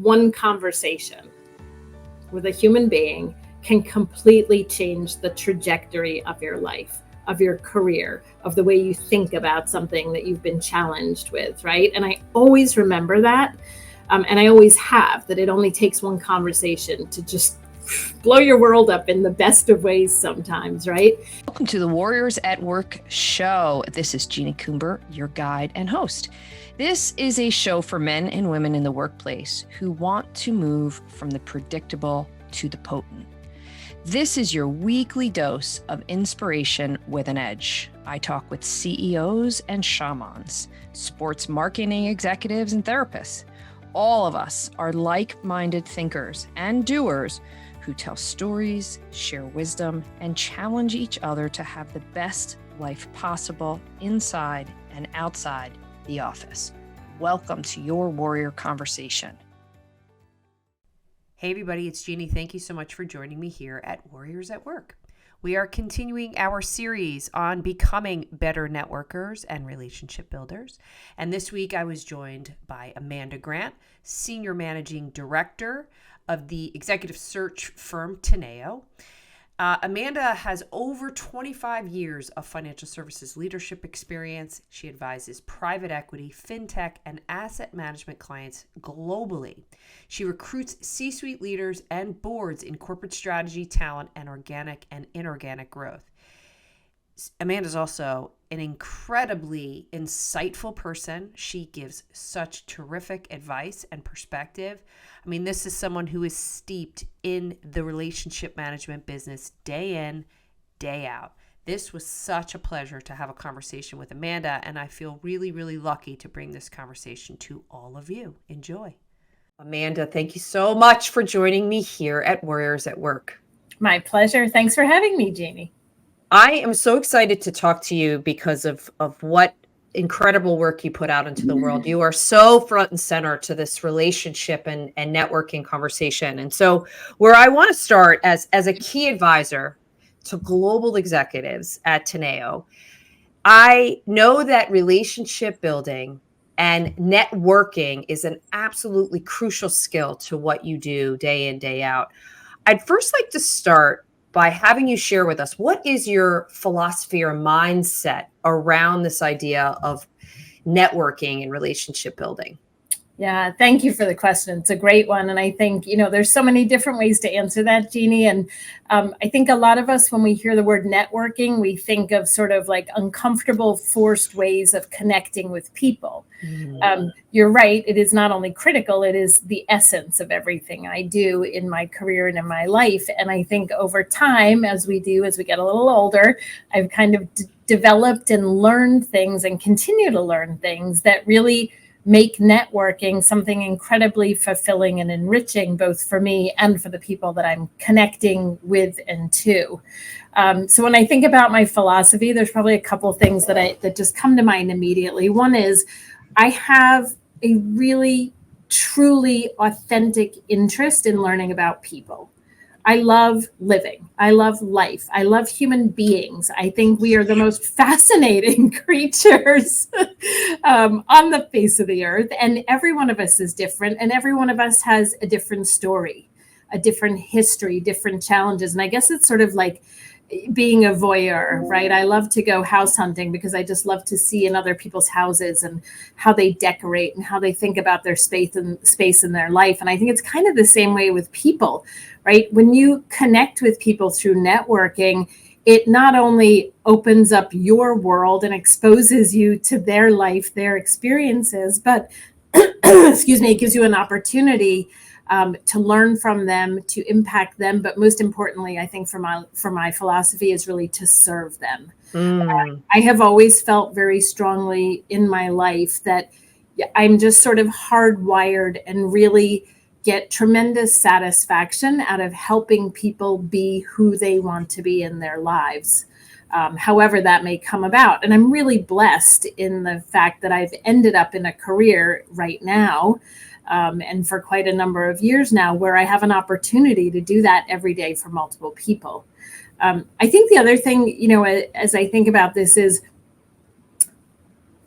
one conversation with a human being can completely change the trajectory of your life, of your career, of the way you think about something that you've been challenged with, right? And I always remember that. And I always have, that it only takes one conversation to just blow your world up in the best of ways sometimes, right? Welcome to the Warriors at Work show. This is Jeannie Coomber, your guide and host. This is a show for men and women in the workplace who want to move from the predictable to the potent. This is your weekly dose of inspiration with an edge. I talk with CEOs and shamans, sports marketing executives and therapists. All of us are like-minded thinkers and doers who tell stories, share wisdom, and challenge each other to have the best life possible inside and outside the office. Welcome to your Warrior Conversation. Hey everybody, it's Jeannie. Thank you so much for joining me here at Warriors at Work. We are continuing our series on becoming better networkers and relationship builders. And this week I was joined by Amanda Grant, Senior Managing Director of the executive search firm Teneo. Amanda has over 25 years of financial services leadership experience. She advises private equity, fintech, and asset management clients globally. She recruits C-suite leaders and boards in corporate strategy, talent, and organic and inorganic growth. Amanda's also an incredibly insightful person. She gives such terrific advice and perspective. I mean, this is someone who is steeped in the relationship management business day in, day out. This was such a pleasure to have a conversation with Amanda, and I feel really, really lucky to bring this conversation to all of you. Enjoy. Amanda, thank you so much for joining me here at Warriors at Work. My pleasure. Thanks for having me, Jeannie. I am so excited to talk to you because of what incredible work you put out into the world. You are so front and center to this relationship and networking conversation. And so where I want to start as a key advisor to global executives at Teneo, I know that relationship building and networking is an absolutely crucial skill to what you do day in, day out. I'd first like to start by having you share with us, what is your philosophy or mindset around this idea of networking and relationship building? Yeah, thank you for the question. It's a great one. And I think, there's so many different ways to answer that, Jeannie. And I think a lot of us, when we hear the word networking, we think of sort of like uncomfortable, forced ways of connecting with people. You're right. It is not only critical, it is the essence of everything I do in my career and in my life. And I think over time, as we get a little older, I've kind of developed and learned things and continue to learn things that really make networking something incredibly fulfilling and enriching, both for me and for the people that I'm connecting with and to. So when I think about my philosophy, there's probably a couple of things that just come to mind immediately. One is I have a really, truly authentic interest in learning about people. I love living. I love life. I love human beings. I think we are the most fascinating creatures on the face of the earth. And every one of us is different. And every one of us has a different story, a different history, different challenges. And I guess it's sort of like being a voyeur, right? I love to go house hunting because I just love to see in other people's houses and how they decorate and how they think about their space in their life. And I think it's kind of the same way with people, right? When you connect with people through networking, it not only opens up your world and exposes you to their life, their experiences, but it gives you an opportunity to learn from them, to impact them. But most importantly, I think for my philosophy is really to serve them. I have always felt very strongly in my life that I'm just sort of hardwired and really get tremendous satisfaction out of helping people be who they want to be in their lives, however that may come about. And I'm really blessed in the fact that I've ended up in a career right now, and for quite a number of years now, where I have an opportunity to do that every day for multiple people. I think the other thing, as I think about this is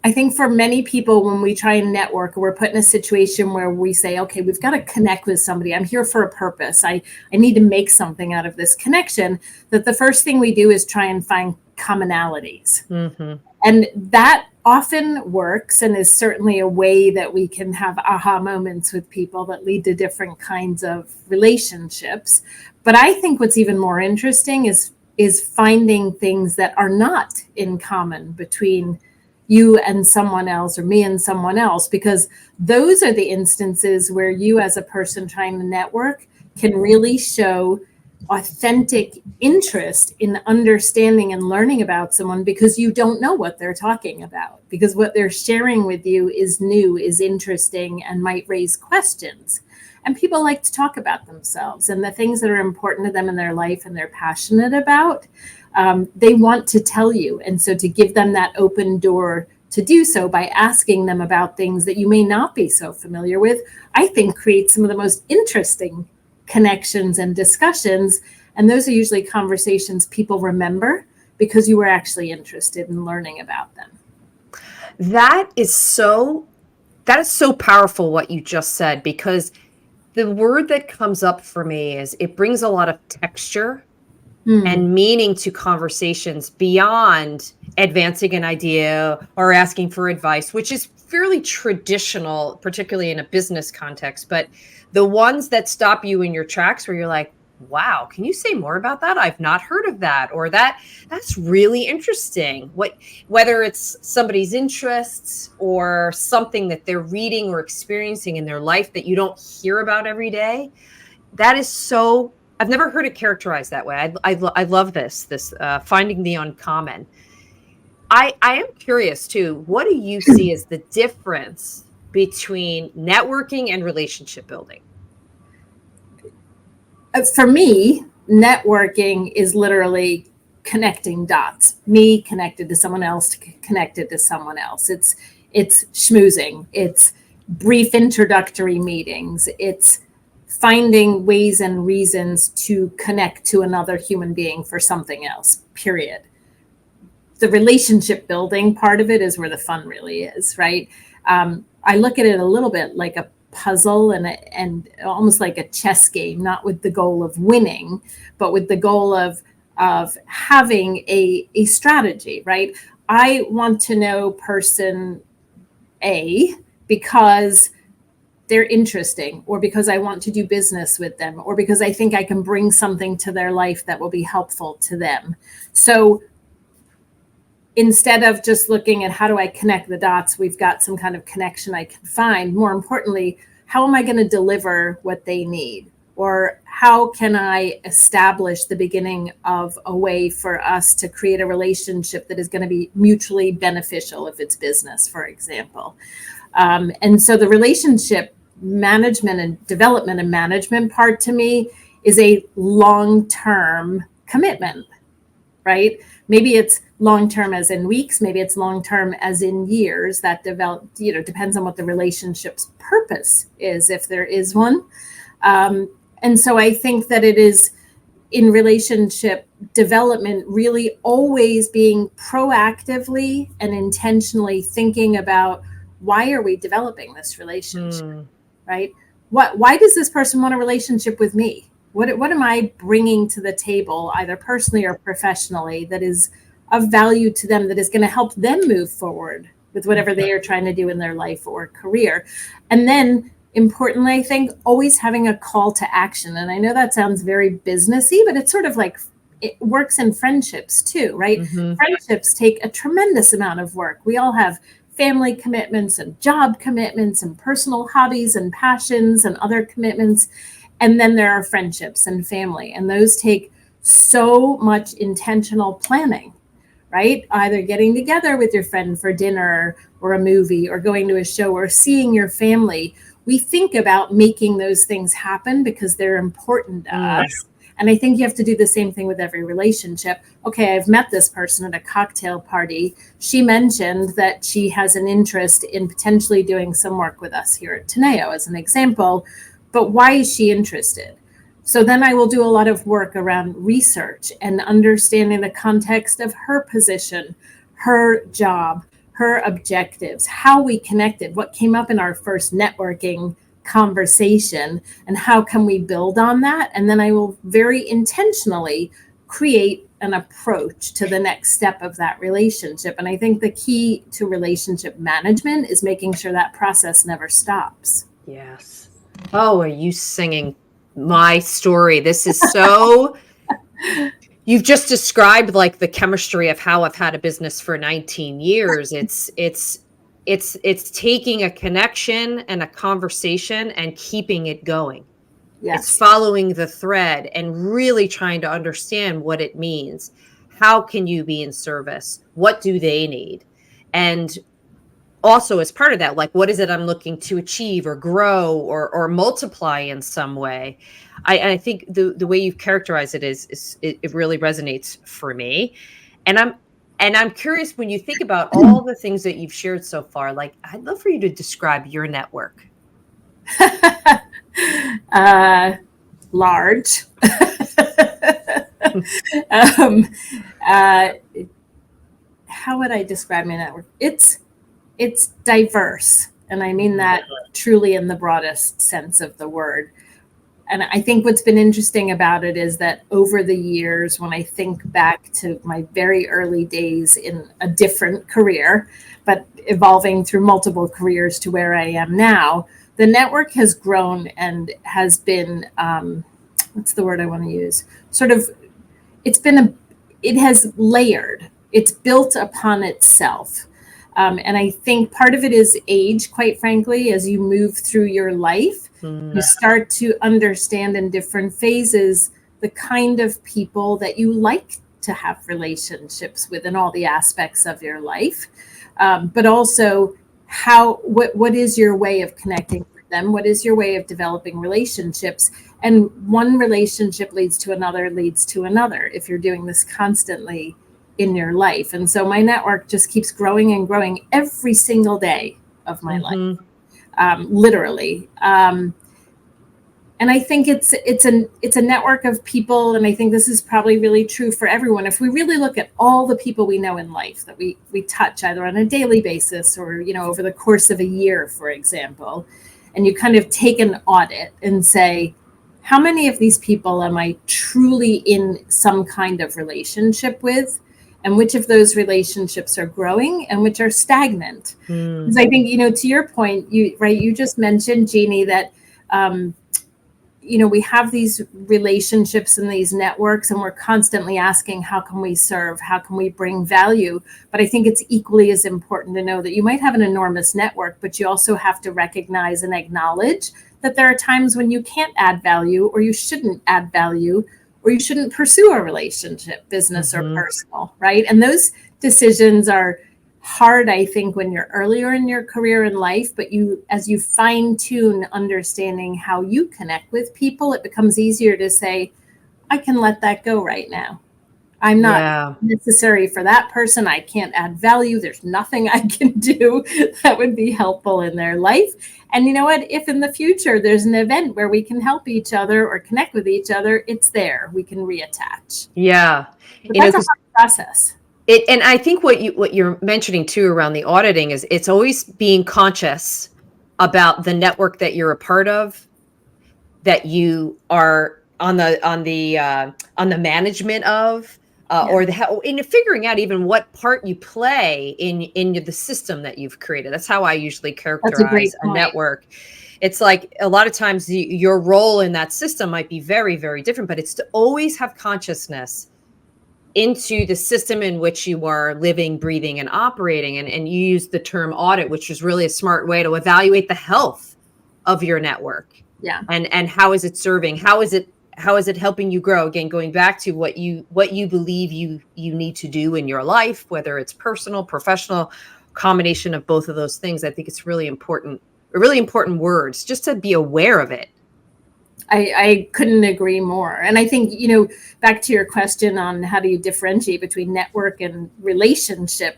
I think for many people, when we try and network, we're put in a situation where we say, okay, we've got to connect with somebody. I'm here for a purpose. I need to make something out of this connection. That the first thing we do is try and find commonalities. Mm-hmm. And that often works and is certainly a way that we can have aha moments with people that lead to different kinds of relationships. But I think what's even more interesting is finding things that are not in common between you and someone else or me and someone else, because those are the instances where you as a person trying to network can really show authentic interest in understanding and learning about someone, because you don't know what they're talking about, because what they're sharing with you is new, is interesting, and might raise questions. And people like to talk about themselves and the things that are important to them in their life and they're passionate about. They want to tell you. And so to give them that open door to do so by asking them about things that you may not be so familiar with, I think creates some of the most interesting connections and discussions. And those are usually conversations people remember because you were actually interested in learning about them. That is so powerful what you just said, because the word that comes up for me is it brings a lot of texture and meaning to conversations beyond advancing an idea or asking for advice, which is fairly traditional, particularly in a business context. But the ones that stop you in your tracks where you're like, wow, can you say more about that? I've not heard of that. Or that's really interesting. Whether it's somebody's interests or something that they're reading or experiencing in their life that you don't hear about every day. That is so, I've never heard it characterized that way. I love this finding the uncommon. I am curious too, what do you see as the difference between networking and relationship building? For me, networking is literally connecting dots. Me connected to someone else, connected to someone else. It's schmoozing. It's brief introductory meetings. It's finding ways and reasons to connect to another human being for something else, period. The relationship building part of it is where the fun really is, right? I look at it a little bit like a puzzle and almost like a chess game, not with the goal of winning, but with the goal of having a strategy, right? I want to know person A because they're interesting, or because I want to do business with them, or because I think I can bring something to their life that will be helpful to them. So instead of just looking at how do I connect the dots, we've got some kind of connection I can find. More importantly, how am I going to deliver what they need? Or how can I establish the beginning of a way for us to create a relationship that is going to be mutually beneficial if it's business, for example? And so the relationship management and development and management part to me is a long-term commitment, right? Maybe it's long-term as in weeks, maybe it's long-term as in years. That depends on what the relationship's purpose is, if there is one. And so I think that it is in relationship development really always being proactively and intentionally thinking about, why are we developing this relationship, right? Why does this person want a relationship with me? What am I bringing to the table, either personally or professionally, that is of value to them, that is going to help them move forward with whatever they are trying to do in their life or career? And then importantly, I think always having a call to action. And I know that sounds very businessy, but it's sort of like it works in friendships too, right? Mm-hmm. Friendships take a tremendous amount of work. We all have family commitments and job commitments and personal hobbies and passions and other commitments. And then there are friendships and family, and those take so much intentional planning, right? Either getting together with your friend for dinner or a movie, or going to a show, or seeing your family. We think about making those things happen because they're important to us. And I think you have to do the same thing with every relationship. Okay, I've met this person at a cocktail party. She mentioned that she has an interest in potentially doing some work with us here at Teneo, as an example. But why is she interested? So then I will do a lot of work around research and understanding the context of her position, her job, her objectives, how we connected, what came up in our first networking conversation, and how can we build on that. And then I will very intentionally create an approach to the next step of that relationship. And I think the key to relationship management is making sure that process never stops. Yes. Oh, are you singing my story? This is so you've just described like the chemistry of how I've had a business for 19 years. It's taking a connection and a conversation and keeping it going. Yes. It's following the thread and really trying to understand what it means. How can you be in service? What do they need? And also as part of that, like, what is it I'm looking to achieve or grow or multiply in some way? I think the way you've characterized it is it really resonates for me. And I'm curious, when you think about all the things that you've shared so far, like, I'd love for you to describe your network. Large. How would I describe my network? It's diverse, and I mean that truly in the broadest sense of the word. And I think what's been interesting about it is that over the years, when I think back to my very early days in a different career, but evolving through multiple careers to where I am now, the network has grown and has been, what's the word I want to use? It has layered. It's built upon itself. And I think part of it is age, quite frankly. As you move through your life, you start to understand in different phases the kind of people that you like to have relationships with in all the aspects of your life. But also what is your way of connecting with them? What is your way of developing relationships? And one relationship leads to another, if you're doing this constantly in your life. And so my network just keeps growing and growing every single day of my life, literally. And I think it's a network of people, and I think this is probably really true for everyone. If we really look at all the people we know in life that we touch either on a daily basis or, over the course of a year, for example, and you kind of take an audit and say, how many of these people am I truly in some kind of relationship with? And which of those relationships are growing and which are stagnant? Because I think, to your point, you just mentioned, Jeannie, that, we have these relationships and these networks, and we're constantly asking, how can we serve? How can we bring value? But I think it's equally as important to know that you might have an enormous network, but you also have to recognize and acknowledge that there are times when you can't add value, or you shouldn't add value, or you shouldn't pursue a relationship, business or personal, right? And those decisions are hard, I think, when you're earlier in your career in life, but as you fine tune understanding how you connect with people, it becomes easier to say, I can let that go right now. I'm not necessary for that person. I can't add value. There's nothing I can do that would be helpful in their life. And you know what? If in the future there's an event where we can help each other or connect with each other, it's there. We can reattach. Yeah. But that's a hard process. And I think what you're mentioning too around the auditing is it's always being conscious about the network that you're a part of, that you are on the management of, or in figuring out even what part you play in the system that you've created. That's how I usually characterize a network. It's like a lot of times your role in that system might be very, very different, but it's to always have consciousness into the system in which you are living, breathing, and operating. And you use the term audit, which is really a smart way to evaluate the health of your network. Yeah. And how is it serving? How is it helping you grow? Again, going back to what you believe you need to do in your life, whether it's personal, professional, combination of both of those things. I think it's really important words just to be aware of it. I couldn't agree more. And I think, back to your question on how do you differentiate between network and relationship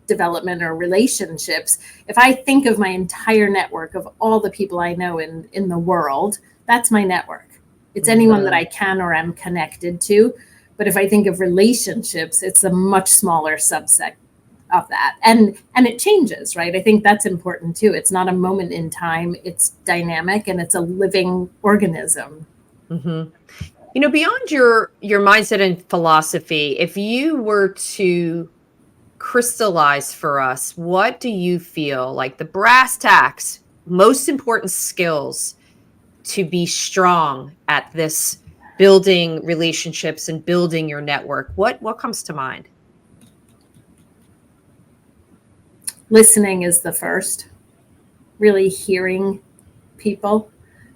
development or relationships, if I think of my entire network of all the people I know in the world, that's my network. It's anyone that I can or am connected to. But if I think of relationships, it's a much smaller subset of that. And it changes, right? I think that's important too. It's not a moment in time, it's dynamic and it's a living organism. Mm-hmm. You know, beyond your mindset and philosophy, if you were to crystallize for us, what do you feel like the brass tacks, most important skills to be strong at this building relationships and building your network? What comes to mind? Listening is the first, really hearing people,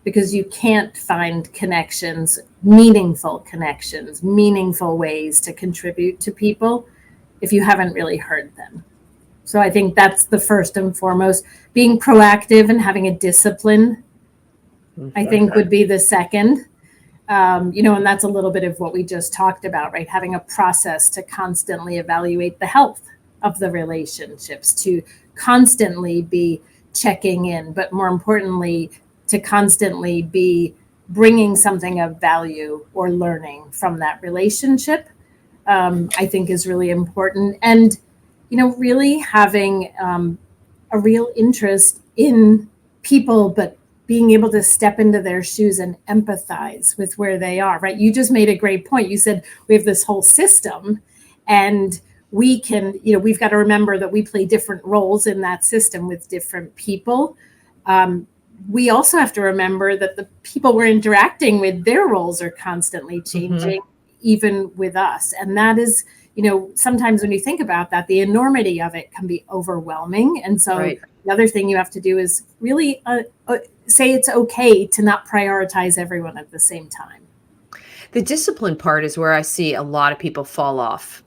because you can't find connections, meaningful ways to contribute to people if you haven't really heard them. So I think that's the first and foremost. Being proactive and having a discipline, I think, would be the second. And that's a little bit of what we just talked about, right? Having a process to constantly evaluate the health of the relationships, to constantly be checking in, but more importantly, to constantly be bringing something of value or learning from that relationship, I think is really important. And, really having a real interest in people, but being able to step into their shoes and empathize with where they are, right? You just made a great point. You said we have this whole system and we can, we've got to remember that we play different roles in that system with different people. We also have to remember that the people we're interacting with, their roles are constantly changing, even with us. And that is, sometimes when you think about that, the enormity of it can be overwhelming. And so the other thing you have to do is really say it's okay to not prioritize everyone at the same time. The discipline part is where I see a lot of people fall off.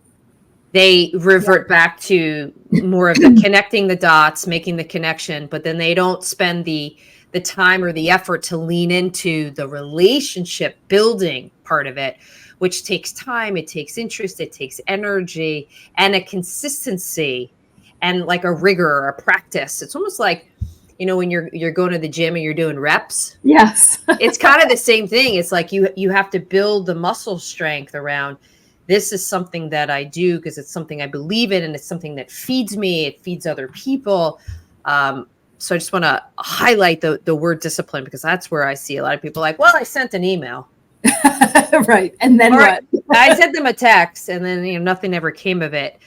They revert back to more of the connecting the dots, making the connection, but then they don't spend the time or the effort to lean into the relationship building part of it, which takes time, it takes interest, it takes energy and a consistency and like a rigor or a practice. It's almost like, when you're going to the gym and you're doing reps. Yes. It's kind of the same thing. It's like you have to build the muscle strength around, this is something that I do because it's something I believe in and it's something that feeds me, it feeds other people. So I just want to highlight the word discipline, because that's where I see a lot of people like, well, I sent an email. Right. And then what? I sent them a text and then, nothing ever came of it.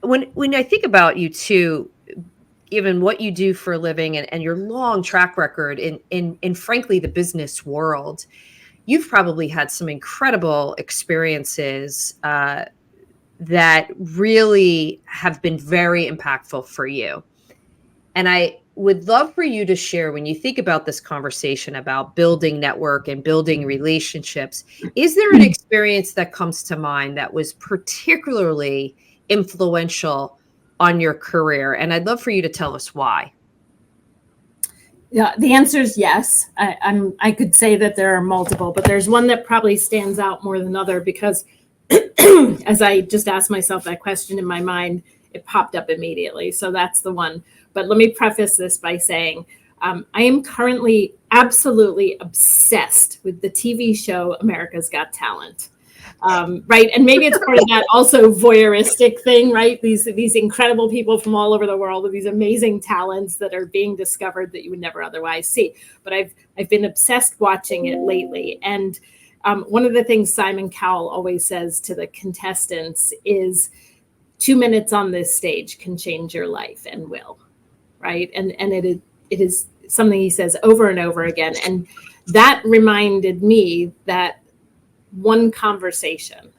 When I think about you too, even what you do for a living and your long track record in frankly, the business world, you've probably had some incredible experiences that really have been very impactful for you. And I would love for you to share, when you think about this conversation about building network and building relationships, is there an experience that comes to mind that was particularly influential on your career? And I'd love for you to tell us why. Yeah, the answer is yes. I could say that there are multiple, but there's one that probably stands out more than other because as I just asked myself that question in my mind, it popped up immediately. So that's the one. But let me preface this by saying I am currently absolutely obsessed with the TV show America's Got Talent. Right. And maybe it's part of that also voyeuristic thing, right? These incredible people from all over the world with these amazing talents that are being discovered that you would never otherwise see. But I've been obsessed watching it lately. And one of the things Simon Cowell always says to the contestants is 2 minutes on this stage can change your life and will. Right. And it is something he says over and over again. And that reminded me that one conversation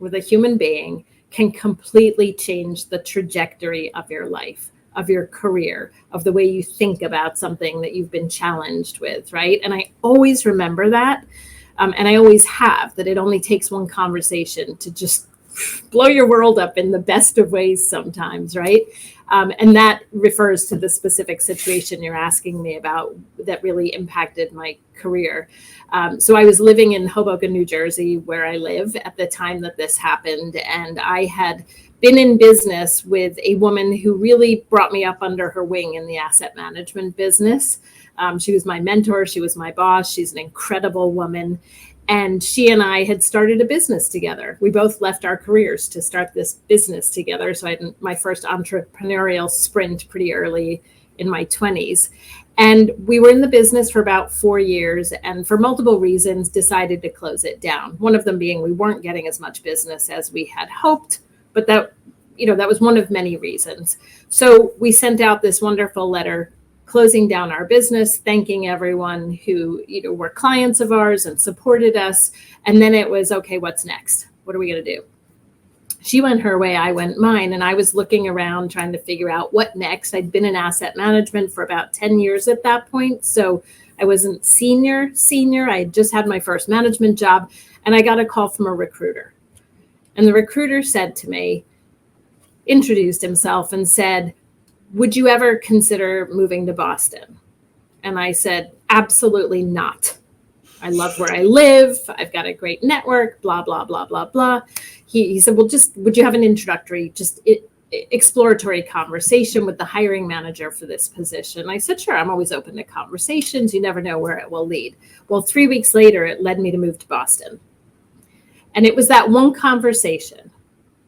with a human being can completely change the trajectory of your life, of your career, of the way you think about something that you've been challenged with, right? And I always remember that. And I always have, that it only takes one conversation to just blow your world up in the best of ways sometimes, right? And that refers to the specific situation you're asking me about that really impacted my career. So I was living in Hoboken, New Jersey, where I live at the time that this happened. And I had been in business with a woman who really brought me up under her wing in the asset management business. She was my mentor. She was my boss. She's an incredible woman. And she and I had started a business together. We both left our careers to start this business together. So I had my first entrepreneurial sprint pretty early in my 20s. And we were in the business for about 4 years, and for multiple reasons decided to close it down. One of them being we weren't getting as much business as we had hoped, but that was one of many reasons. So we sent out this wonderful letter closing down our business, thanking everyone who were clients of ours and supported us. And then it was, okay, what's next? What are we going to do? She went her way, I went mine. And I was looking around trying to figure out what next. I'd been in asset management for about 10 years at that point. So I wasn't senior. I had just had my first management job. And I got a call from a recruiter. And the recruiter said to me, introduced himself and said, would you ever consider moving to Boston? And I said, absolutely not. I love where I live. I've got a great network, blah, blah, blah, blah, blah. He said, well, would you have an introductory, exploratory conversation with the hiring manager for this position? I said, sure, I'm always open to conversations. You never know where it will lead. Well, 3 weeks later, it led me to move to Boston. And it was that one conversation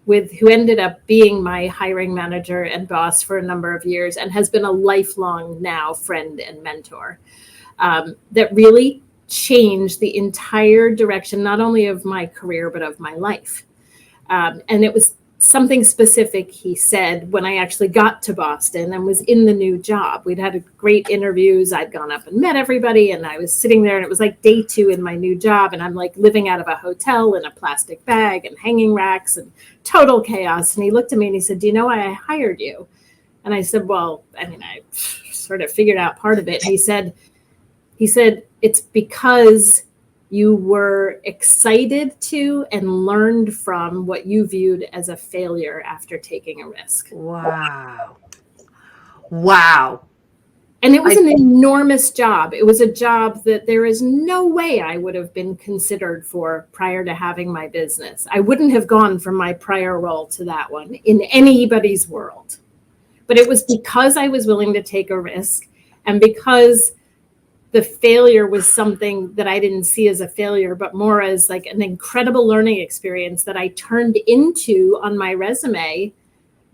with who ended up being my hiring manager and boss for a number of years and has been a lifelong now friend and mentor, that really changed the entire direction, not only of my career, but of my life. And it was something specific he said when I actually got to Boston and was in the new job. We'd had great interviews. I'd gone up and met everybody, and I was sitting there, and it was like day 2 in my new job. And I'm like living out of a hotel in a plastic bag and hanging racks and total chaos. And he looked at me and he said, do you know why I hired you? And I said, well, I mean, I sort of figured out part of it. He said, it's because you were excited to and learned from what you viewed as a failure after taking a risk. Wow. And it was an enormous job. It was a job that there is no way I would have been considered for prior to having my business. I wouldn't have gone from my prior role to that one in anybody's world. But it was because I was willing to take a risk, and because the failure was something that I didn't see as a failure, but more as like an incredible learning experience that I turned into on my resume,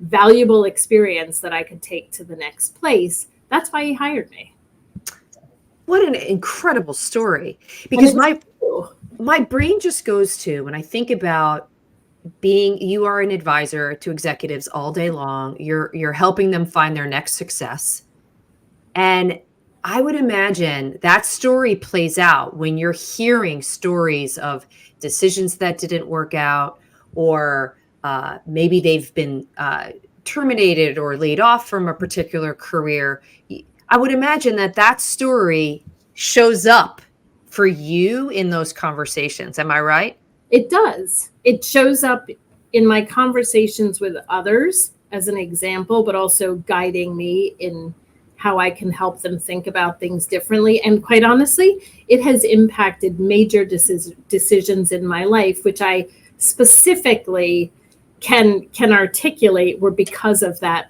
valuable experience that I could take to the next place. That's why he hired me. What an incredible story. Because my brain just goes to, when I think about you are an advisor to executives all day long, you're helping them find their next success. And I would imagine that story plays out when you're hearing stories of decisions that didn't work out, or maybe they've been terminated or laid off from a particular career. I would imagine that story shows up for you in those conversations. Am I right? It does. It shows up in my conversations with others as an example, but also guiding me in how I can help them think about things differently. And quite honestly, it has impacted major decisions in my life, which I specifically can articulate were because of that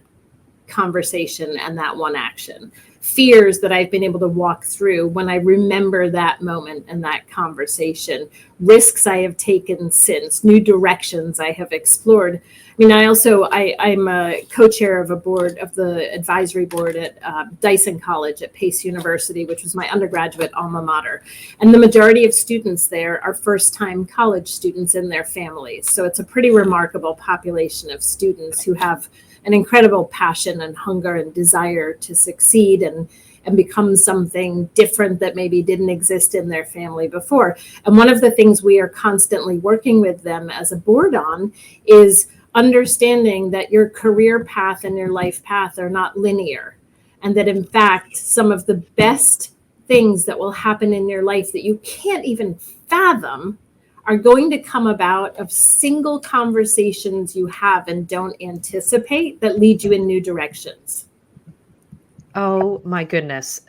conversation and that one action. Fears that I've been able to walk through when I remember that moment and that conversation, risks I have taken since, new directions I have explored. I mean, I'm a co-chair of the advisory board at Dyson College at Pace University, which was my undergraduate alma mater. And the majority of students there are first-time college students and their families. So it's a pretty remarkable population of students who have an incredible passion and hunger and desire to succeed and become something different that maybe didn't exist in their family before. And one of the things we are constantly working with them as a board on is understanding that your career path and your life path are not linear. And that in fact, some of the best things that will happen in your life that you can't even fathom are going to come about of single conversations you have and don't anticipate that lead you in new directions. Oh my goodness.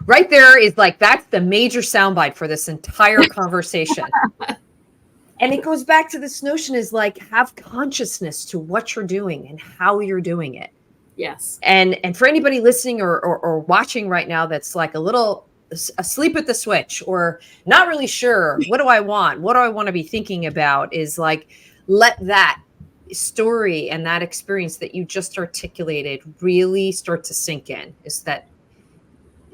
Right there is that's the major soundbite for this entire conversation. And it goes back to this notion is have consciousness to what you're doing and how you're doing it. Yes. And for anybody listening or watching right now that's a little asleep at the switch or not really sure, what do I want? What do I want to be thinking about? Is like, let that story and that experience that you just articulated really start to sink in. Is that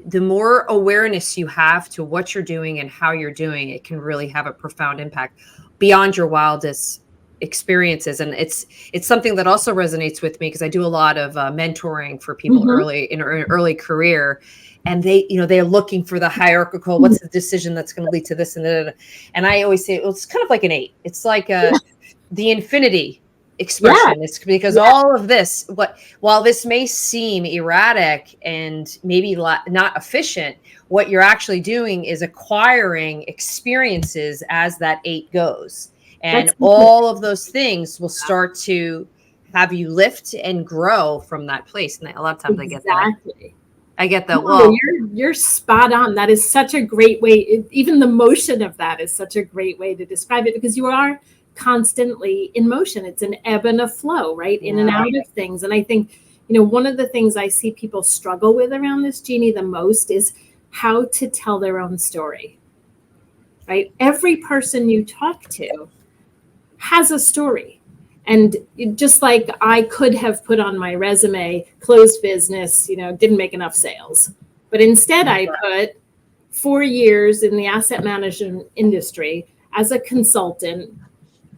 the more awareness you have to what you're doing and how you're doing it can really have a profound impact beyond your wildest experiences. And it's something that also resonates with me because I do a lot of mentoring for people early in early career, and they're looking for the hierarchical, what's the decision that's going to lead to this and I always say, well, it's kind of like an 8. It's like the infinity expression. Yeah. It's because all of this, while this may seem erratic and maybe not efficient, what you're actually doing is acquiring experiences as that 8 goes. And all of those things will start to have you lift and grow from that place. And a lot of times I get that. Well, you're spot on. That is such a great way. Even the motion of that is such a great way to describe it, because you are constantly in motion. It's an ebb and a flow, right? In and out of things. And I think, one of the things I see people struggle with around this, Jeannie, the most is how to tell their own story, right? Every person you talk to has a story. And just like I could have put on my resume, closed business, didn't make enough sales. But instead I put 4 years in the asset management industry as a consultant,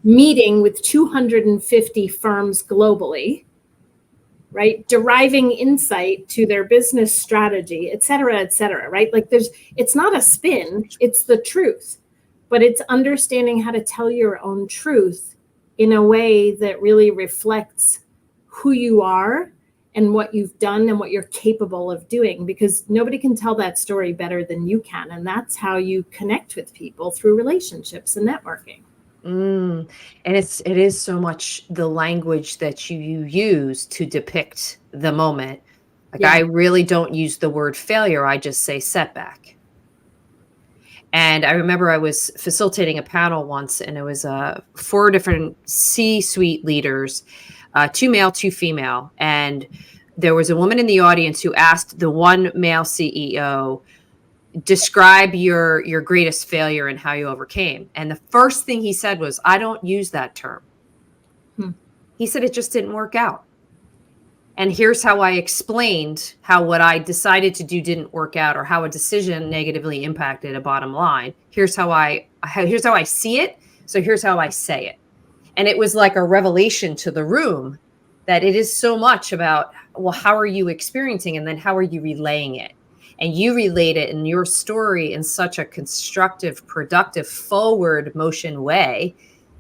meeting with 250 firms globally, right? Deriving insight to their business strategy, et cetera, right? Like it's not a spin, it's the truth, but it's understanding how to tell your own truth in a way that really reflects who you are and what you've done and what you're capable of doing, because nobody can tell that story better than you can. And that's how you connect with people, through relationships and networking. And it is so much the language that you use to depict the moment. Like I really don't use the word failure. I just say setback. And I remember I was facilitating a panel once, and it was 4 different C-suite leaders, 2 male, 2 female. And there was a woman in the audience who asked the one male CEO, describe your greatest failure and how you overcame. And the first thing he said was, I don't use that term. He said, it just didn't work out. And here's how I explained how what I decided to do didn't work out, or how a decision negatively impacted a bottom line. Here's how I see it. So here's how I say it. And it was like a revelation to the room that it is so much about, well, how are you experiencing? And then how are you relaying it? And you relate it in your story in such a constructive, productive, forward motion way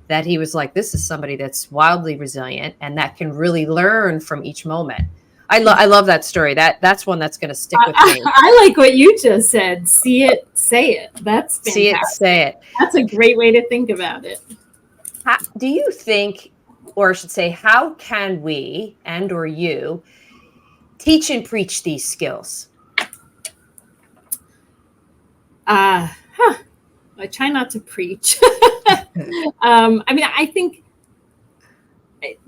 that he was like, this is somebody that's wildly resilient and that can really learn from each moment. I love that story. That's one that's going to stick with me. I like what you just said. See it, say it. That's fantastic. See it, say it. That's a great way to think about it. Do you think, or I should say, how can we and or you teach and preach these skills? I try not to preach. I think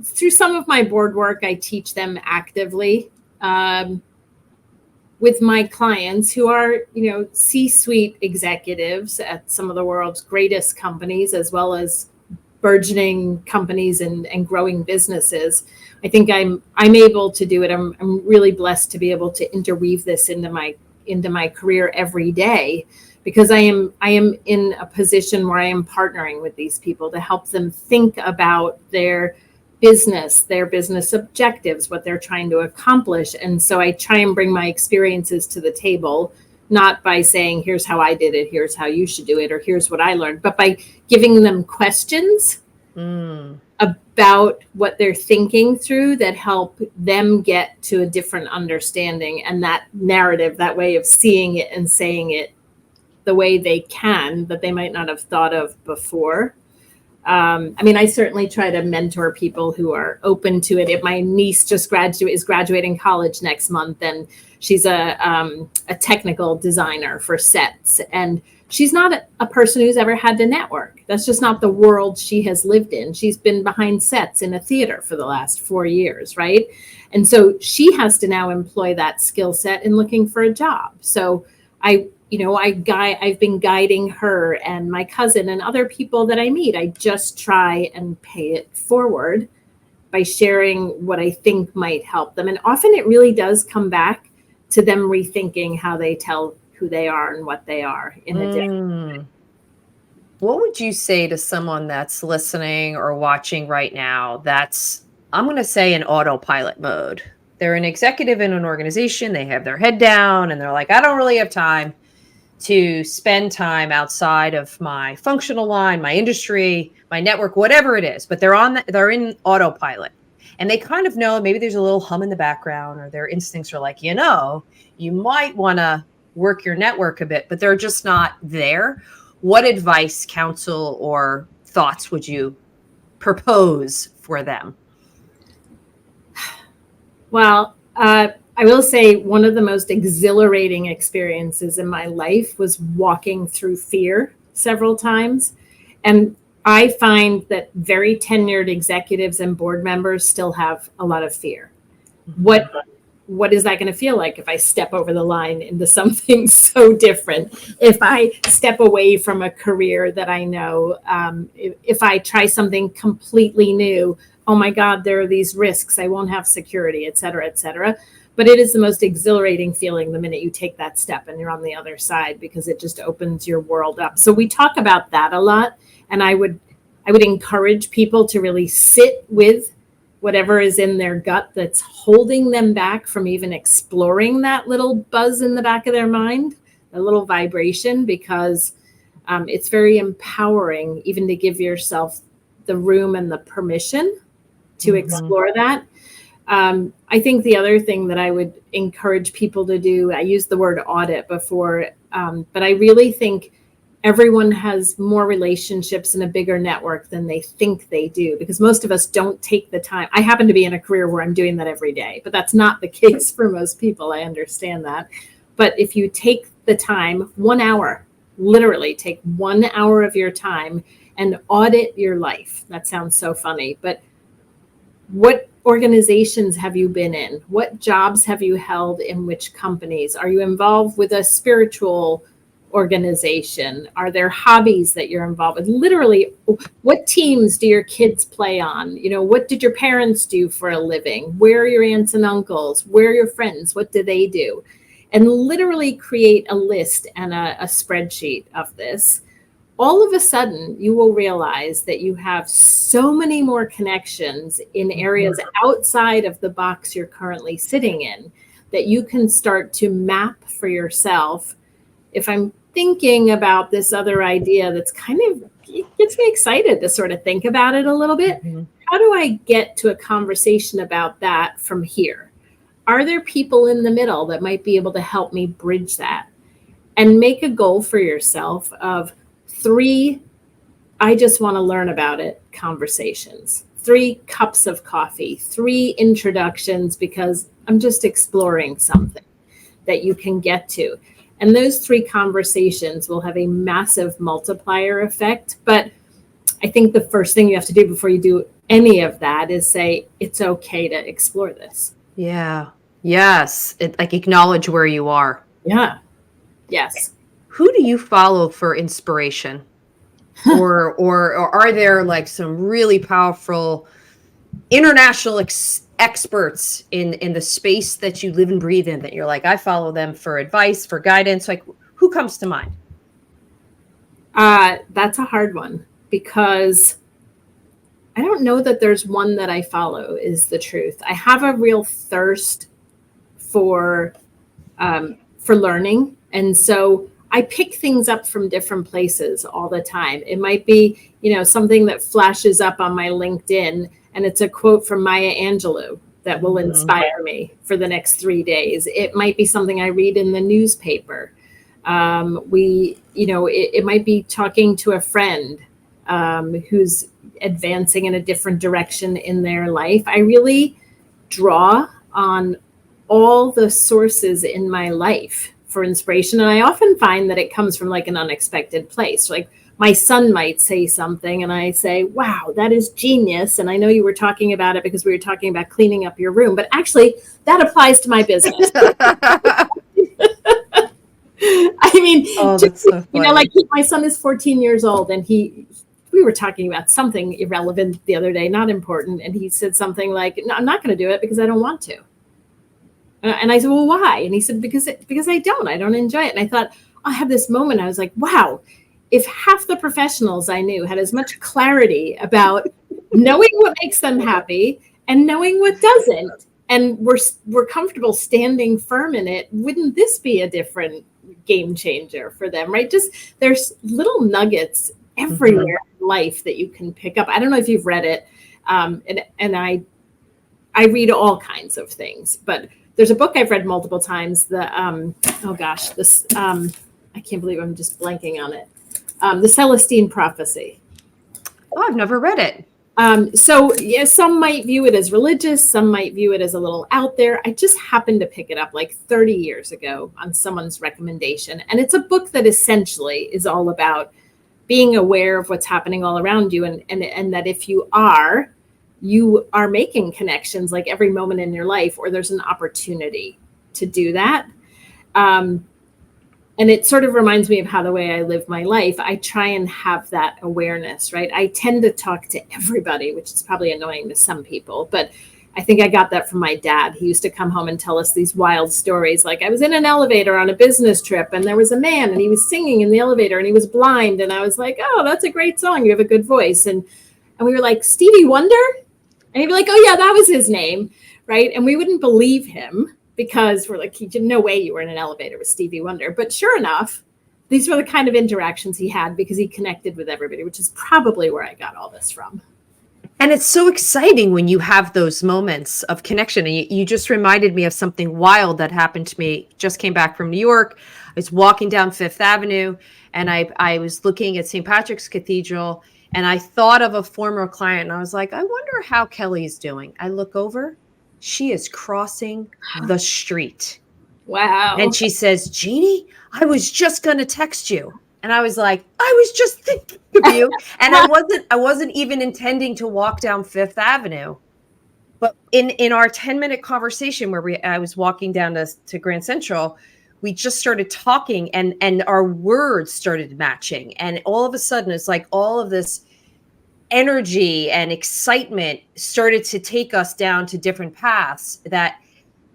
through some of my board work, I teach them actively with my clients who are, C-suite executives at some of the world's greatest companies, as well as burgeoning companies and growing businesses. I think I'm able to do it. I'm really blessed to be able to interweave this into my career every day, because I am in a position where I am partnering with these people to help them think about their business objectives, what they're trying to accomplish. And so I try and bring my experiences to the table, not by saying, here's how I did it, here's how you should do it, or here's what I learned, but by giving them questions about what they're thinking through that help them get to a different understanding, and that narrative, that way of seeing it and saying it the way they can, that they might not have thought of before. I certainly try to mentor people who are open to it. If my niece is graduating college next month, and she's a technical designer for sets, and she's not a person who's ever had to network. That's just not the world she has lived in. She's been behind sets in a theater for the last 4 years, right? And so she has to now employ that skill set in looking for a job. So I I've been guiding her and my cousin and other people that I meet. I just try and pay it forward by sharing what I think might help them. And often it really does come back to them rethinking how they tell who they are and what they are in a day. What would you say to someone that's listening or watching right now that's, I'm going to say, in autopilot mode? They're an executive in an organization, they have their head down, and they're like, I don't really have time to spend time outside of my functional line, my industry, my network, whatever it is, but they're in autopilot. And they kind of know, maybe there's a little hum in the background, or their instincts are like, you might want to work your network a bit, but they're just not there. What advice, counsel, or thoughts would you propose for them? Well, I will say one of the most exhilarating experiences in my life was walking through fear several times. And I find that very tenured executives and board members still have a lot of fear. What is that going to feel like if I step over the line into something so different? If I step away from a career that I know, if I try something completely new, oh my God, there are these risks. I won't have security, et cetera, et cetera. But it is the most exhilarating feeling the minute you take that step and you're on the other side, because it just opens your world up. So we talk about that a lot. And I would encourage people to really sit with whatever is in their gut that's holding them back from even exploring that little buzz in the back of their mind, a little vibration, because it's very empowering even to give yourself the room and the permission to explore that. I think the other thing that I would encourage people to do, I used the word audit before, but I really think everyone has more relationships and a bigger network than they think they do, because most of us don't take the time. I happen to be in a career where I'm doing that every day, but that's not the case for most people. I understand that. But if you take the time, 1 hour, literally take 1 hour of your time and audit your life. That sounds so funny, but what organizations have you been in? What jobs have you held in which companies? Are you involved with a spiritual organization? Are there hobbies that you're involved with? Literally, what teams do your kids play on? What did your parents do for a living? Where are your aunts and uncles? Where are your friends? What do they do? And literally create a list and a spreadsheet of this. All of a sudden, you will realize that you have so many more connections in areas outside of the box you're currently sitting in, that you can start to map for yourself. If I'm thinking about this other idea that's it gets me excited to sort of think about it a little bit. How do I get to a conversation about that from here? Are there people in the middle that might be able to help me bridge that? And make a goal for yourself of 3, I just want to learn about it conversations, 3 cups of coffee, 3 introductions, because I'm just exploring something that you can get to. And those 3 conversations will have a massive multiplier effect. But I think the first thing you have to do before you do any of that is say, it's okay to explore this. Yeah. Yes. Like acknowledge where you are. Yeah. Yes. Who do you follow for inspiration? or are there like some really powerful international experts in the space that you live and breathe in that you're like, I follow them for advice, for guidance? Like, who comes to mind? That's a hard one, because I don't know that there's one that I follow, is the truth. I have a real thirst for learning. And so I pick things up from different places all the time. It might be, something that flashes up on my LinkedIn, and it's a quote from Maya Angelou that will inspire me for the next 3 days. It might be something I read in the newspaper. It might be talking to a friend who's advancing in a different direction in their life. I really draw on all the sources in my life for inspiration. And I often find that it comes from like an unexpected place. Like my son might say something and I say, wow, that is genius. And I know you were talking about it because we were talking about cleaning up your room, but actually that applies to my business. I mean, Oh, just, that's so funny. like my son is 14 years old, and we were talking about something irrelevant the other day, not important. And he said something like, no, I'm not going to do it because I don't want to. And I said, well, why? And he said, because I don't enjoy it. And I thought, I had this moment. I was like, wow, if half the professionals I knew had as much clarity about knowing what makes them happy and knowing what doesn't, and we're comfortable standing firm in it, wouldn't this be a different game changer for them, right? Just there's little nuggets everywhere in life that you can pick up. I don't know if you've read it, and I read all kinds of things, but there's a book I've read multiple times. I can't believe I'm just blanking on it. The Celestine Prophecy. Oh, I've never read it. So yeah, some might view it as religious, some might view it as a little out there. I just happened to pick it up like 30 years ago on someone's recommendation. And it's a book that essentially is all about being aware of what's happening all around you, and that if you are making connections like every moment in your life, or there's an opportunity to do that. And it sort of reminds me of how the way I live my life, I try and have that awareness, right? I tend to talk to everybody, which is probably annoying to some people, but I think I got that from my dad. He used to come home and tell us these wild stories. Like, I was in an elevator on a business trip, and there was a man, and he was singing in the elevator, and he was blind. And I was like, oh, that's a great song. You have a good voice. And we were like, Stevie Wonder? And he'd be like, oh, yeah, that was his name, right? And we wouldn't believe him because we're like, no way you were in an elevator with Stevie Wonder. But sure enough, these were the kind of interactions he had because he connected with everybody, which is probably where I got all this from. And it's so exciting when you have those moments of connection. And you just reminded me of something wild that happened to me. Just came back from New York. I was walking down Fifth Avenue, and I was looking at St. Patrick's Cathedral, and I thought of a former client, and I was like, I wonder how Kelly's doing. I look over, she is crossing the street. Wow. And she says, Jeannie, I was just going to text you. And I was like, I was just thinking of you. And I wasn't even intending to walk down Fifth Avenue. But in our 10-minute conversation where I was walking down to Grand Central, we just started talking, and our words started matching. And all of a sudden, it's like all of this energy and excitement started to take us down to different paths that,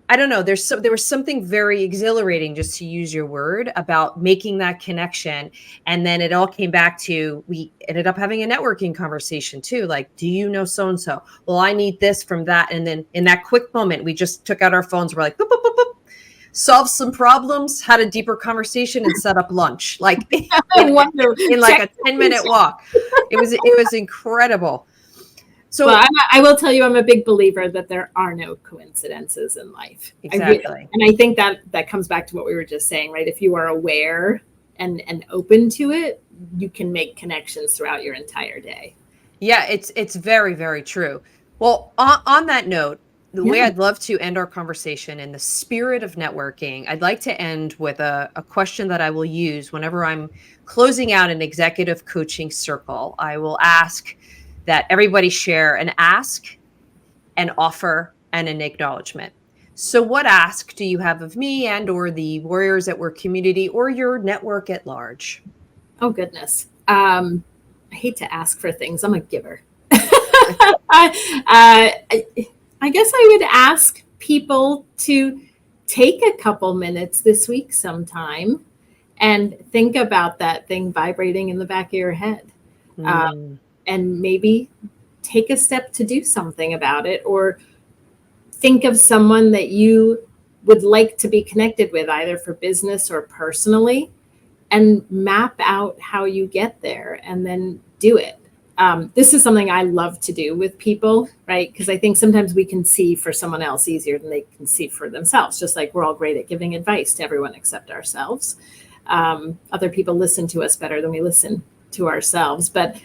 I don't know, there was something very exhilarating, just to use your word, about making that connection. And then it all came back to, we ended up having a networking conversation too. Like, do you know so-and-so? Well, I need this from that. And then in that quick moment, we just took out our phones. We're like, boop, boop, boop, boop, solved some problems, had a deeper conversation, and set up lunch. Like in like a 10-minute walk. It was incredible. So well, I will tell you, I'm a big believer that there are no coincidences in life. Exactly. And I think that comes back to what we were just saying, right? If you are aware and open to it, you can make connections throughout your entire day. Yeah, it's very, very true. Well, on that note, the way I'd love to end our conversation in the spirit of networking, I'd like to end with a question that I will use whenever I'm closing out an executive coaching circle. I will ask that everybody share an ask, an offer, and an acknowledgement. So what ask do you have of me and or the Warriors at Work community or your network at large? Oh, goodness. I hate to ask for things. I'm a giver. I guess I would ask people to take a couple minutes this week sometime and think about that thing vibrating in the back of your head. And maybe take a step to do something about it, or think of someone that you would like to be connected with, either for business or personally, and map out how you get there and then do it. This is something I love to do with people, right? Because I think sometimes we can see for someone else easier than they can see for themselves, just like we're all great at giving advice to everyone except ourselves. Other people listen to us better than we listen to ourselves. But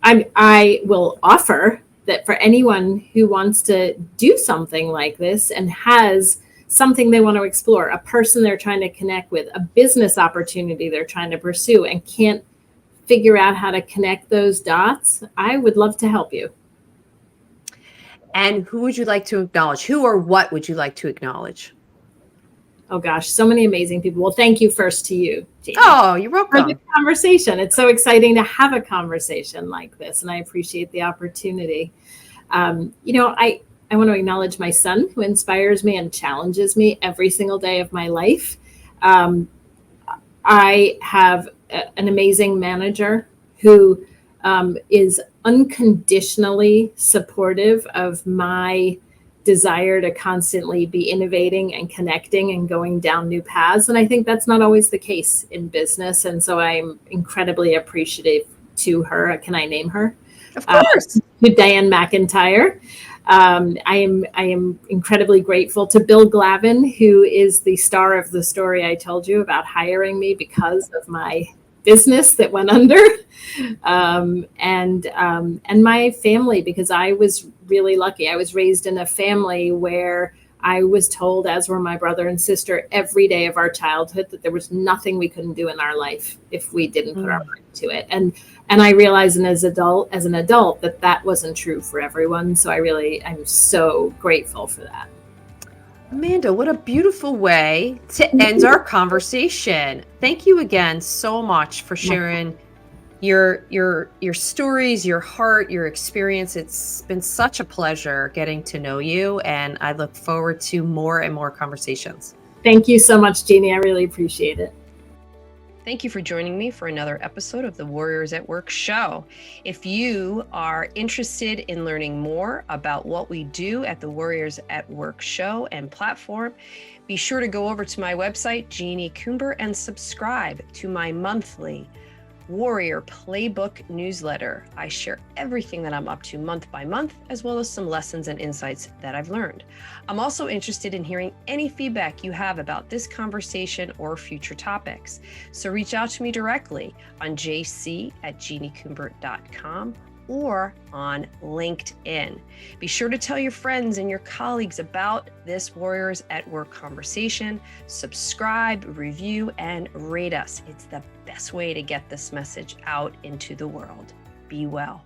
I will offer that for anyone who wants to do something like this and has something they want to explore, a person they're trying to connect with, a business opportunity they're trying to pursue, and can't figure out how to connect those dots, I would love to help you. And who would you like to acknowledge? Who or what would you like to acknowledge? Oh gosh, so many amazing people. Well, thank you first to you, Jeannie, Oh, you're for the welcome. conversation. It's so exciting to have a conversation like this, and I appreciate the opportunity. I want to acknowledge my son, who inspires me and challenges me every single day of my life. Um, I have an amazing manager who is unconditionally supportive of my desire to constantly be innovating and connecting and going down new paths. And I think that's not always the case in business. And so I'm incredibly appreciative to her. Can I name her? Of course. To Diane McIntyre. I am incredibly grateful to Bill Glavin, who is the star of the story I told you about hiring me because of my business that went under, and my family, because I was really lucky. I was raised in a family where I was told, as were my brother and sister, every day of our childhood, that there was nothing we couldn't do in our life if we didn't put our mind to it. And I realized as an adult that wasn't true for everyone. So I'm so grateful for that. Amanda, what a beautiful way to end our conversation. Thank you again so much for sharing your stories, your heart, your experience. It's been such a pleasure getting to know you, and I look forward to more and more conversations. Thank you so much, Jeannie. I really appreciate it. Thank you for joining me for another episode of the Warriors at Work show. If you are interested in learning more about what we do at the Warriors at Work show and platform, be sure to go over to my website, Jeannie Coomber, and subscribe to my monthly Warrior Playbook newsletter. I share everything that I'm up to month by month, as well as some lessons and insights that I've learned. I'm also interested in hearing any feedback you have about this conversation or future topics. So reach out to me directly on jc@jeanniecoomber.com or on LinkedIn. Be sure to tell your friends and your colleagues about this Warriors at Work conversation. Subscribe, review, and rate us. It's the best way to get this message out into the world. Be well.